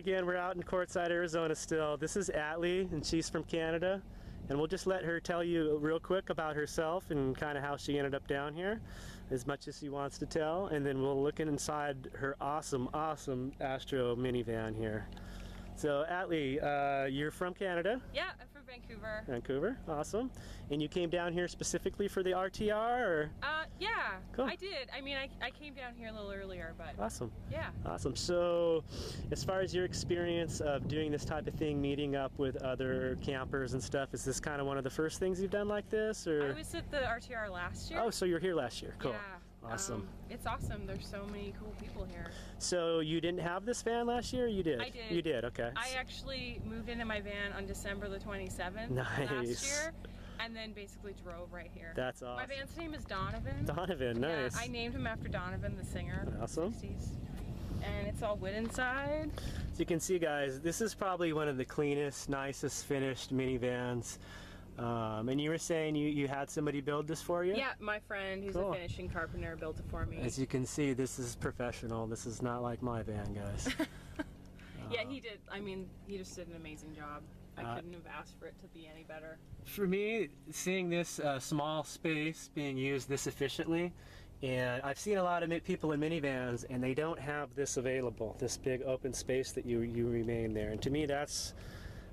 again, we're out in Quartzsite, Arizona still. This is Atli, and she's from Canada. And we'll just let her tell you real quick about herself and kind of how she ended up down here, as much as she wants to tell. And then we'll look inside her awesome Astro minivan here. So Atli, you're from Canada? Yeah, I'm from Vancouver. Vancouver, awesome. And you came down here specifically for the RTR, or? Yeah, cool. I did. I mean, I came down here a little earlier, but awesome. Yeah. Awesome. So, as far as your experience of doing this type of thing, meeting up with other campers and stuff, is this kind of one of the first things you've done like this, or? I was at the RTR last year. Oh, so you were here last year. Cool. Yeah. Awesome. It's awesome. There's so many cool people here. So you didn't have this van last year, or you did? I did. You did, okay. I actually moved into my van on December the 27th last year, and then basically drove right here. That's awesome. My van's name is Donovan. Donovan, nice. Yeah, I named him after Donovan, the singer. Awesome. From the 60s. And it's all wood inside. So you can see, guys, this is probably one of the cleanest, nicest finished minivans. And you were saying you had somebody build this for you? Yeah, my friend who's cool. a finishing carpenter built it for me. As you can see, this is professional. This is not like my van, guys. Yeah, he did. I mean, he just did an amazing job. I couldn't have asked for it to be any better. For me, seeing this small space being used this efficiently, and I've seen a lot of people in minivans, and they don't have this available, this big open space that you remain there. And to me, that's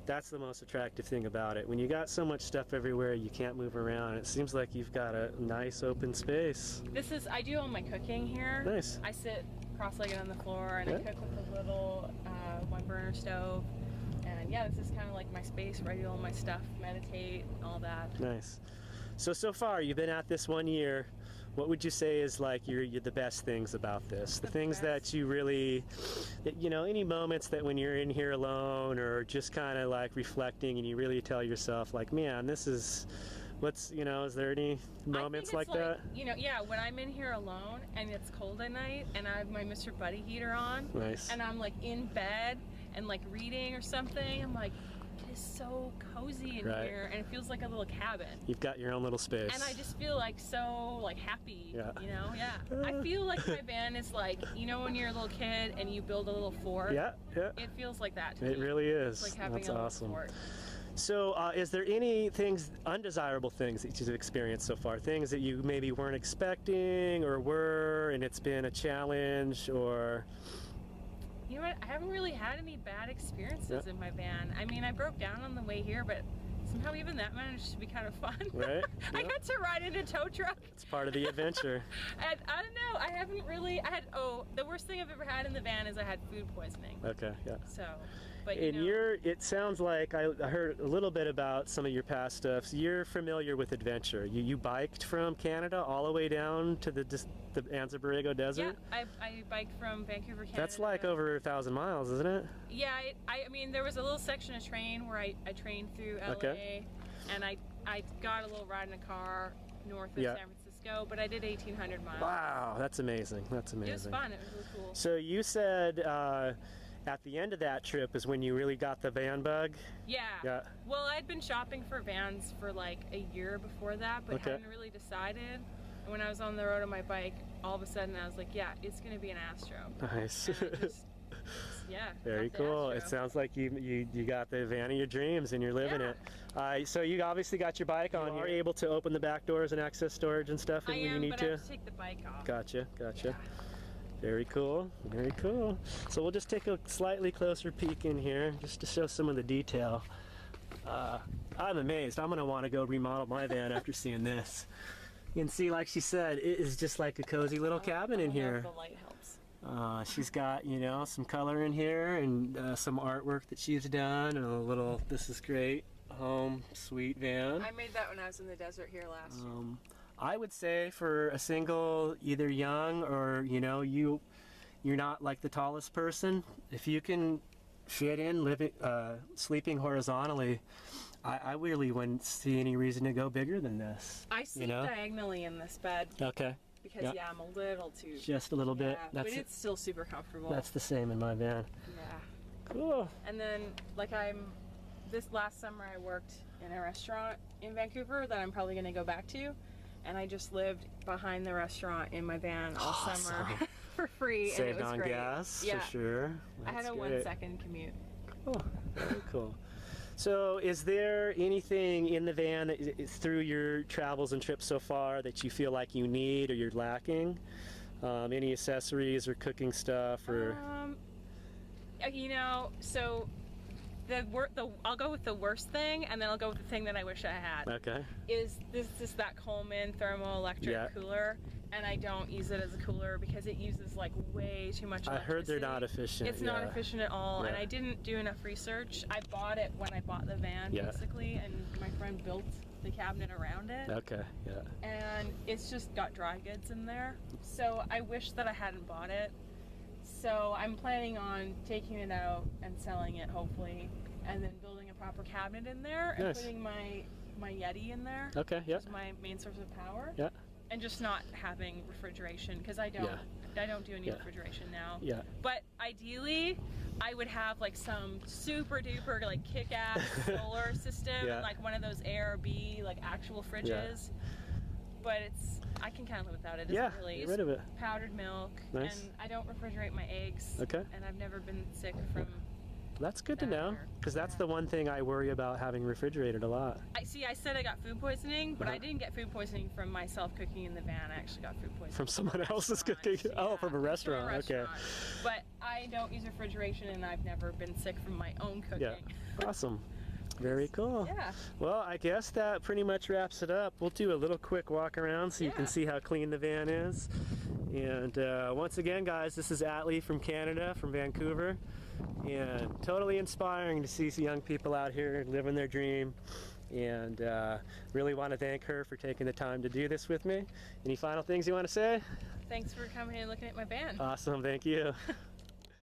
the most attractive thing about it. When you got so much stuff everywhere, you can't move around. It seems like you've got a nice open space. I do all my cooking here. Nice. I sit cross-legged on the floor and I cook with a little one burner stove. And yeah, this is kind of like my space where I do all my stuff, meditate, all that. Nice. So far, you've been at this 1 year. What would you say is like the best things about this? The things that you really, you know, any moments that when you're in here alone or just kind of like reflecting and you really tell yourself like, man, this is, you know, is there any moments like that? You know, yeah, when I'm in here alone and it's cold at night and I have my Mr. Buddy heater on. Nice. And I'm like in bed and like reading or something, I'm like, it's so cozy in here, and it feels like a little cabin. You've got your own little space. And I just feel like so like happy, you know, I feel like my van is like, you know, when you're a little kid and you build a little fort. Yeah. It feels like that to me. It really is. It's like having a little fort. So is there any undesirable things that you've experienced so far? Things that you maybe weren't expecting or were, and it's been a challenge, or? You know what, I haven't really had any bad experiences in my van. I mean, I broke down on the way here, but somehow even that managed to be kind of fun. Right. I got to ride in a tow truck. It's part of the adventure. And I don't know, I haven't really, the worst thing I've ever had in the van is I had food poisoning. Okay, yeah. So, but and it sounds like, I heard a little bit about some of your past stuff. So you're familiar with adventure. You biked from Canada all the way down to the Anza-Borrego Desert? Yeah, I biked from Vancouver, Canada. That's like over 1,000 miles, isn't it? Yeah, I mean, there was a little section of train where I trained through LA, and I got a little ride in a car north of San Francisco, but I did 1,800 miles. Wow, that's amazing. That's amazing. It was fun. It was really cool. So you said at the end of that trip is when you really got the van bug? Yeah. Well, I'd been shopping for vans for like a year before that, but hadn't really decided. And when I was on the road on my bike, all of a sudden I was like, yeah, it's going to be an Astro. Nice. Yeah. Very cool. It sounds like you got the van of your dreams and you're living it. So you obviously got your bike on. You're able to open the back doors and access storage and stuff when you need to? I have to take the bike off. Gotcha. Very cool. Very cool. So we'll just take a slightly closer peek in here just to show some of the detail. I'm amazed. I'm going to want to go remodel my van after seeing this. You can see, like she said, it is just like a cozy little cabin in here. The light helps. She's got, you know, some color in here and some artwork that she's done and a little, this is great, home sweet van. I made that when I was in the desert here last year. I would say for a single, either young or, you know, you're not like the tallest person, if you can fit in sleeping horizontally, I really wouldn't see any reason to go bigger than this. I sleep diagonally in this bed. Okay. Because I'm a little too... Just a little bit. But it's still super comfortable. That's the same in my van. Yeah. Cool. And then, like this last summer I worked in a restaurant in Vancouver that I'm probably going to go back to. And I just lived behind the restaurant in my van all summer. for free, and it Saved was on great. gas, Yeah. for sure. I had That's a great. 1-second commute. Cool. Very cool. So is there anything in the van that, through your travels and trips so far that you feel like you need or you're lacking? Any accessories or cooking stuff or? You know, so I'll go with the worst thing, and then I'll go with the thing that I wish I had. Okay. Is that Coleman thermoelectric cooler, and I don't use it as a cooler because it uses like way too much electricity. I heard they're not efficient. It's not efficient at all, and I didn't do enough research. I bought it when I bought the van, basically, and my friend built the cabinet around it. Okay, yeah. And it's just got dry goods in there, so I wish that I hadn't bought it. So I'm planning on taking it out and selling it, hopefully, and then building a proper cabinet in there and putting my Yeti in there. Okay, yeah. Which is my main source of power. Yeah. And just not having refrigeration, because I don't do any refrigeration now. Yeah. But ideally, I would have like some super duper like kick-ass solar system, and like one of those ARB like actual fridges. But I can kind of live without it. It's really get rid of it. Powdered milk, and I don't refrigerate my eggs. Okay. And I've never been sick from. That's good to know, because that's the one thing I worry about having refrigerated a lot. I said I got food poisoning, but I didn't get food poisoning from myself cooking in the van. I actually got food poisoning from someone else's cooking. Oh, from a restaurant. Okay. But I don't use refrigeration, and I've never been sick from my own cooking. Yeah. Awesome. Very cool. Yeah. Well, I guess that pretty much wraps it up. We'll do a little quick walk around so you can see how clean the van is. And once again, guys, this is Atli from Canada, from Vancouver. And totally inspiring to see some young people out here living their dream. And really want to thank her for taking the time to do this with me. Any final things you want to say? Thanks for coming and looking at my van. Awesome. Thank you.